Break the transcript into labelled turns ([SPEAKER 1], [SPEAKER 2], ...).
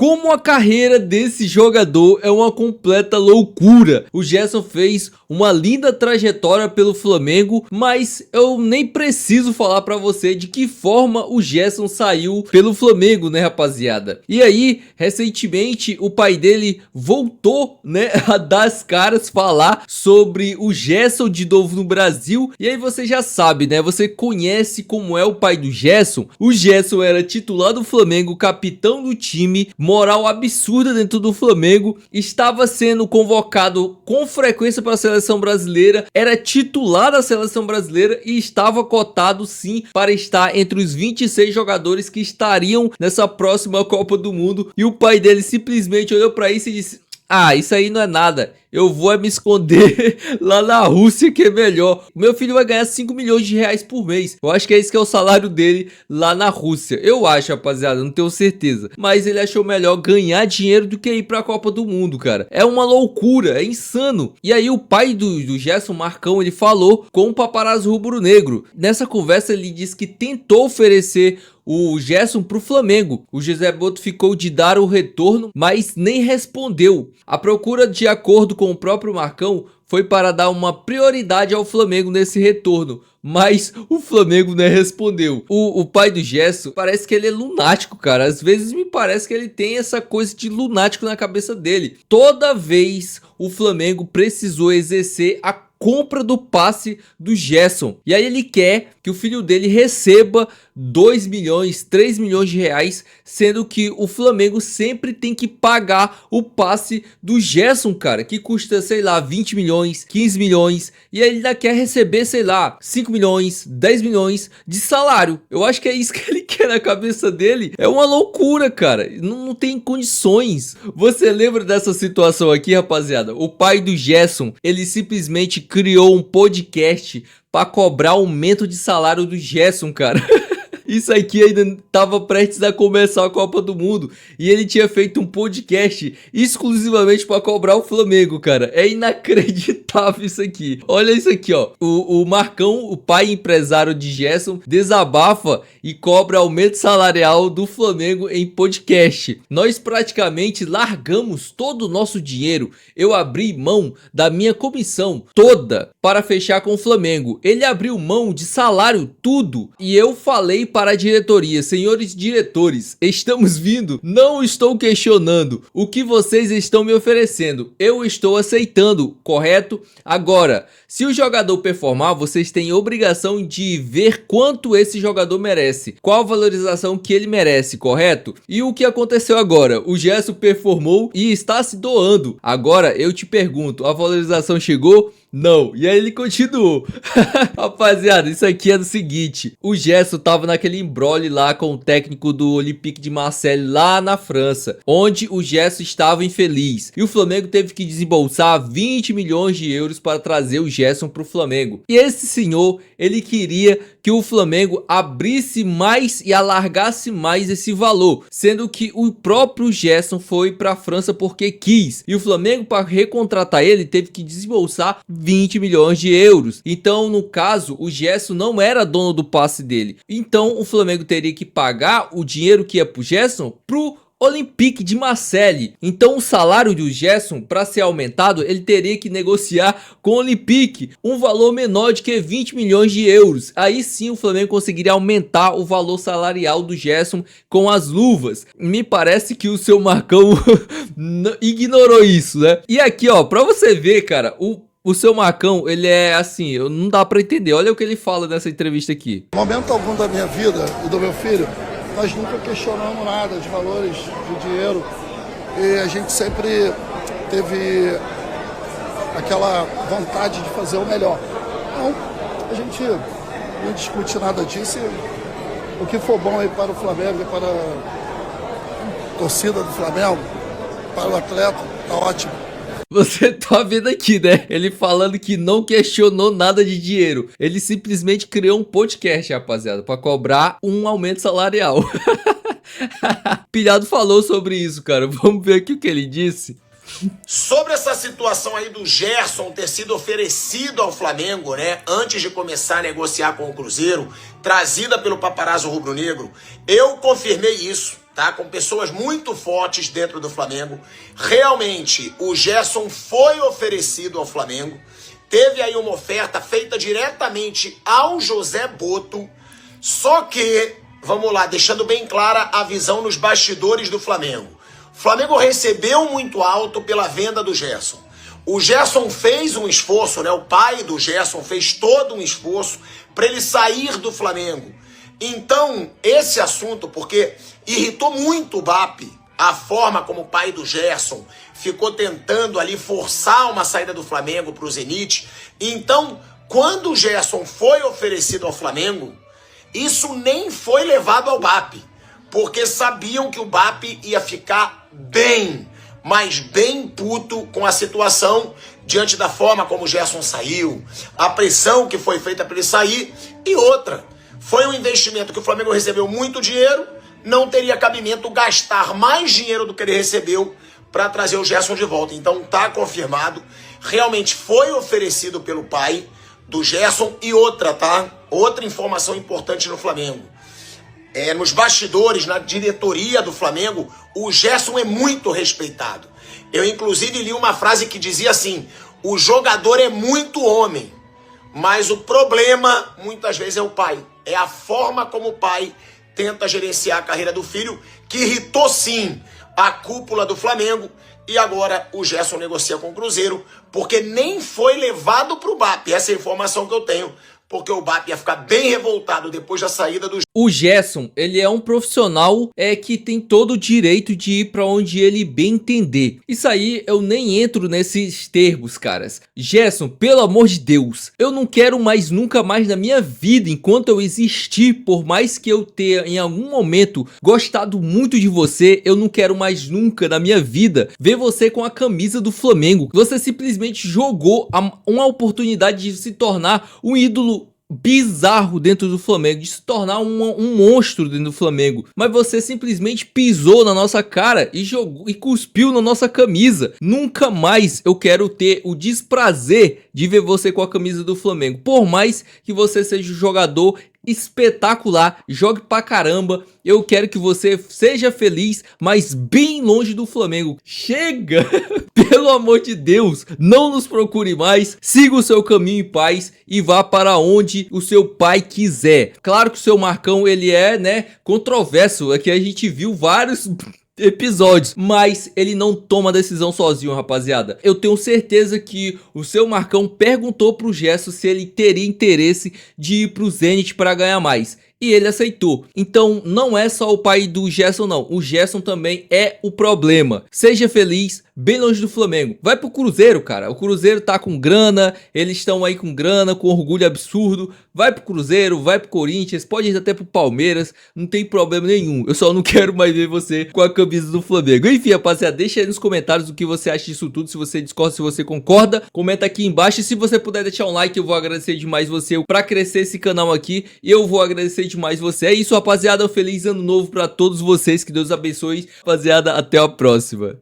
[SPEAKER 1] Como a carreira desse jogador é uma completa loucura. O Gerson fez uma linda trajetória pelo Flamengo, mas eu nem preciso falar pra você de que forma o Gerson saiu pelo Flamengo, né, rapaziada? E aí, recentemente, o pai dele voltou, né, a dar as caras, falar sobre o Gerson de novo no Brasil. E aí você já sabe, né, você conhece como é o pai do Gerson. O Gerson era titular do Flamengo, capitão do time, moral absurda dentro do Flamengo, estava sendo convocado com frequência para a seleção brasileira, era titular da seleção brasileira e estava cotado sim para estar entre os 26 jogadores que estariam nessa próxima Copa do Mundo. E o pai dele simplesmente olhou para isso e disse: ah, isso aí não é nada, eu vou me esconder lá na Rússia que é melhor. Meu filho vai ganhar 5 milhões de reais por mês. Eu acho que é esse que é o salário dele lá na Rússia. Eu acho, rapaziada, não tenho certeza. Mas ele achou melhor ganhar dinheiro do que ir pra Copa do Mundo, cara. É uma loucura, é insano. E aí o pai do Gerson, Marcão, ele falou com o paparazzo rubro-negro. Nessa conversa ele disse que tentou oferecer o Gerson pro Flamengo. O José Boto ficou de dar o retorno, mas nem respondeu. A procura, de acordo com o próprio Marcão, foi para dar uma prioridade ao Flamengo nesse retorno, mas o Flamengo não respondeu. O pai do Gerson parece que ele é lunático, cara. Às vezes me parece que ele tem essa coisa de lunático na cabeça dele. Toda vez o Flamengo precisou exercer a compra do passe do Gerson. E aí ele quer que o filho dele receba 2 milhões, 3 milhões de reais, sendo que o Flamengo sempre tem que pagar o passe do Gerson, cara, que custa, sei lá, 20 milhões, 15 milhões, e aí ele ainda quer receber, sei lá, 5 milhões, 10 milhões de salário. Eu acho que é isso que ele quer na cabeça dele. É uma loucura, cara, não tem condições. Você lembra dessa situação aqui, rapaziada? O pai do Gerson, ele simplesmente criou um podcast para cobrar aumento de salário do Gerson, cara. Isso aqui ainda estava prestes a começar a Copa do Mundo e ele tinha feito um podcast exclusivamente para cobrar o Flamengo, cara. É inacreditável isso aqui. Olha isso aqui, ó. O Marcão, o pai empresário de Gerson, desabafa e cobra aumento salarial do Flamengo em podcast. Nós praticamente largamos todo o nosso dinheiro. Eu abri mão da minha comissão toda para fechar com o Flamengo. Ele abriu mão de salário, tudo. E eu falei para a diretoria: senhores diretores, estamos vindo, não estou questionando o que vocês estão me oferecendo, eu estou aceitando, correto? Agora, se o jogador performar, vocês têm obrigação de ver quanto esse jogador merece, qual a valorização que ele merece, correto? E o que aconteceu agora? O Gerson performou e está se doando. Agora eu te pergunto, a valorização chegou? Não. E aí ele continuou. Rapaziada, isso aqui é do seguinte: o Gerson tava naquele imbróglio lá com o técnico do Olympique de Marseille lá na França, onde o Gerson estava infeliz. E o Flamengo teve que desembolsar 20 milhões de euros para trazer o Gerson pro Flamengo. E esse senhor, ele queria que o Flamengo abrisse mais e alargasse mais esse valor, sendo que o próprio Gerson foi pra França porque quis. E o Flamengo, para recontratar ele, teve que desembolsar 20 milhões de euros. Então, no caso, o Gerson não era dono do passe dele. Então, o Flamengo teria que pagar o dinheiro que ia pro Gerson pro Olympique de Marseille. Então o salário do Gerson, para ser aumentado, ele teria que negociar com o Olympique um valor menor de que 20 milhões de euros. Aí sim o Flamengo conseguiria aumentar o valor salarial do Gerson com as luvas. Me parece que o seu Marcão ignorou isso, né? E aqui, ó, para você ver, cara, o seu Marcão, ele é assim, não dá pra entender. Olha o que ele fala nessa entrevista aqui.
[SPEAKER 2] Momento algum da minha vida e do meu filho, nós nunca questionamos nada de valores de dinheiro e a gente sempre teve aquela vontade de fazer o melhor. Então, a gente não discute nada disso e o que for bom aí para o Flamengo e para a torcida do Flamengo, para o atleta, tá ótimo.
[SPEAKER 1] Você tá vendo aqui, né? Ele falando que não questionou nada de dinheiro. Ele simplesmente criou um podcast, rapaziada, pra cobrar um aumento salarial. Pilhado falou sobre isso, cara. Vamos ver aqui o que ele disse.
[SPEAKER 3] Sobre essa situação aí do Gerson ter sido oferecido ao Flamengo, né, antes de começar a negociar com o Cruzeiro, trazida pelo paparazzo rubro-negro, eu confirmei isso. tá? Com pessoas muito fortes dentro do Flamengo. Realmente, o Gerson foi oferecido ao Flamengo. Teve aí uma oferta feita diretamente ao José Boto. Só que, vamos lá, deixando bem clara a visão nos bastidores do Flamengo. O Flamengo recebeu muito alto pela venda do Gerson. O Gerson fez um esforço, né? O pai do Gerson fez todo um esforço para ele sair do Flamengo. Então, esse assunto, porque irritou muito o BAP, a forma como o pai do Gerson ficou tentando ali forçar uma saída do Flamengo para o Zenit. Então, quando o Gerson foi oferecido ao Flamengo, isso nem foi levado ao BAP, porque sabiam que o BAP ia ficar bem, mas bem puto com a situação diante da forma como o Gerson saiu, a pressão que foi feita para ele sair. E outra, foi um investimento que o Flamengo recebeu muito dinheiro, não teria cabimento gastar mais dinheiro do que ele recebeu para trazer o Gerson de volta. Então tá confirmado, realmente foi oferecido pelo pai do Gerson. E outra, tá? Outra informação importante no Flamengo. Nos bastidores, na diretoria do Flamengo, o Gerson é muito respeitado. Eu, inclusive, li uma frase que dizia assim: o jogador é muito homem, mas o problema, muitas vezes, é o pai. É a forma como o pai tenta gerenciar a carreira do filho, que irritou, sim, a cúpula do Flamengo. E agora o Gerson negocia com o Cruzeiro, porque nem foi levado para o BAP. Essa é a informação que eu tenho, porque o BAP ia ficar bem revoltado depois da saída do...
[SPEAKER 1] O Gerson, ele é um profissional que tem todo o direito de ir pra onde ele bem entender. Isso aí eu nem entro nesses termos, caras. Gerson, pelo amor de Deus, eu não quero mais nunca mais na minha vida, enquanto eu existir, por mais que eu tenha em algum momento gostado muito de você, eu não quero mais nunca na minha vida ver você com a camisa do Flamengo. Você simplesmente jogou uma oportunidade de se tornar um ídolo bizarro dentro do Flamengo, de se tornar um monstro dentro do Flamengo, mas você simplesmente pisou na nossa cara e jogou e cuspiu na nossa camisa. Nunca mais eu quero ter o desprazer de ver você com a camisa do Flamengo, por mais que você seja um jogador espetacular, jogue pra caramba. Eu quero que você seja feliz, mas bem longe do Flamengo. Chega! Pelo amor de Deus, não nos procure mais. Siga o seu caminho em paz e vá para onde o seu pai quiser. Claro que o seu Marcão, ele é, né, controverso. Aqui a gente viu vários episódios, mas ele não toma decisão sozinho, rapaziada. Eu tenho certeza que o seu Marcão perguntou pro Gerson se ele teria interesse de ir pro Zenit para ganhar mais, e ele aceitou. Então não é só o pai do Gerson não, o Gerson também é o problema. Seja feliz, bem longe do Flamengo. Vai pro Cruzeiro, cara. O Cruzeiro tá com grana, eles estão aí com grana, com orgulho absurdo. Vai pro Cruzeiro, vai pro Corinthians, pode ir até pro Palmeiras, não tem problema nenhum. Eu só não quero mais ver você com a camisa do Flamengo. Enfim, rapaziada, deixa aí nos comentários o que você acha disso tudo, se você discorda, se você concorda. Comenta aqui embaixo, e se você puder deixar um like, eu vou agradecer demais você pra crescer esse canal aqui, e eu vou agradecer demais você. É isso, rapaziada, um feliz ano novo pra todos vocês, que Deus abençoe. Rapaziada, até a próxima.